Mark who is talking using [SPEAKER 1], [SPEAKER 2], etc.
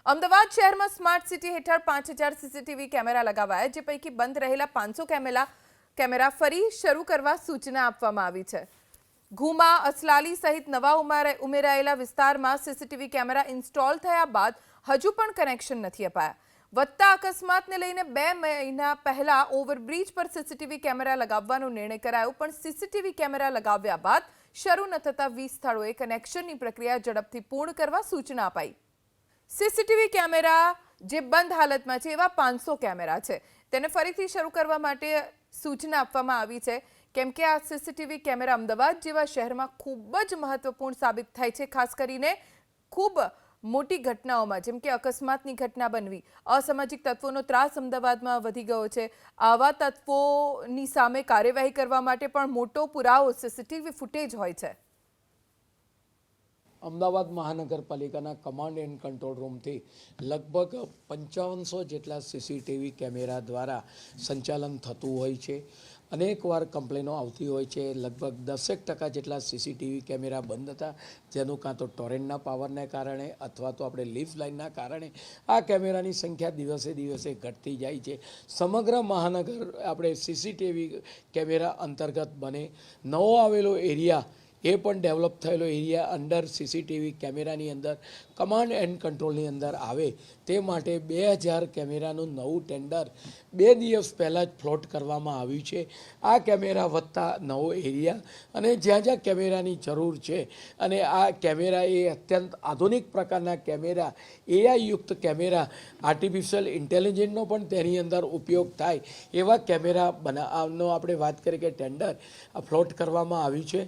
[SPEAKER 1] અમદાવાદ શહેરમાં smart city હેઠળ 5000 CCTV camera લગાવાયા, જે પૈકી બંધ રહેલા 500 કેમેરા ફરી શરૂ કરવા સૂચના આપવામાં આવી છે. ઘુમા, અસલાલી સહિત નવા ઉમેરાયેલા વિસ્તારમાં સીસીટીવી કેમેરા ઇન્સ્ટોલ થયા બાદ હજુ પણ કનેક્શન નથી અપાયા. વધતા અકસ્માતને લઈને 2 મહિના પહેલા ઓવરબ્રિજ પર સીસીટીવી કેમેરા લગાવવાનો નિર્ણય કરાયો, પણ સીસીટીવી કેમેરા લગાવ્યા બાદ શરૂ ન થતા 20 સ્થળોએ કનેક્શનની પ્રક્રિયા ઝડપથી પૂર્ણ કરવા સૂચના અપાઈ. સીસીટીવી કેમેરા જે બંધ હાલતમાં છે એવા 500 કેમેરા છે, તેને ફરીથી શરૂ કરવા માટે સૂચના આપવામાં આવી છે, કેમ કે આ સીસીટીવી કેમેરા અમદાવાદ જેવા શહેરમાં ખૂબ જ મહત્વપૂર્ણ સાબિત થાય છે. ખાસ કરીને ખૂબ મોટી ઘટનાઓમાં, જેમ કે અકસ્માતની ઘટના બનવી, અસામાજિક તત્વોનો ત્રાસ અમદાવાદમાં વધી ગયો છે. આવા તત્વોની સામે કાર્યવાહી કરવા માટે પણ મોટો પુરાવો સીસીટીવી ફૂટેજ હોય છે.
[SPEAKER 2] અમદાવાદ મહાનગરપાલિકાના કમાન્ડ એન્ડ કંટ્રોલ રૂમથી લગભગ 5500 જેટલા સીસીટીવી કેમેરા દ્વારા સંચાલન થતું હોય છે. અનેકવાર કમ્પ્લેનો આવતી હોય છે. લગભગ 10% જેટલા સીસીટીવી કેમેરા બંધ હતા, જેનું કાં તો ટોરેન્ટના પાવરને કારણે અથવા તો આપણે લીફ લાઇનના કારણે આ કેમેરાની સંખ્યા દિવસે દિવસે ઘટતી જાય છે. સમગ્ર મહાનગર આપણે સીસીટીવી કેમેરા અંતર્ગત બને. નવો આવેલો એરિયા એ પણ ડેવલપ થયેલો એરિયા અંડર સીસીટીવી કેમેરાની અંદર કમાન્ડ એન્ડ કંટ્રોલની અંદર આવે તે માટે 2000 કેમેરાનું નવું ટેન્ડર 2 દિવસ પહેલાં જ ફ્લોટ કરવામાં આવ્યું છે. આ કેમેરા વધતા નવો એરિયા અને જ્યાં જ્યાં કેમેરાની જરૂર છે, અને આ કેમેરા એ અત્યંત આધુનિક પ્રકારના કેમેરા, એઆઈ યુક્ત કેમેરા, આર્ટિફિશિયલ ઇન્ટેલિજન્સનો પણ તેની અંદર ઉપયોગ થાય એવા કેમેરા બનાવવાનો આપણે વાત કરીએ કે ટેન્ડર ફ્લોટ કરવામાં આવ્યું છે.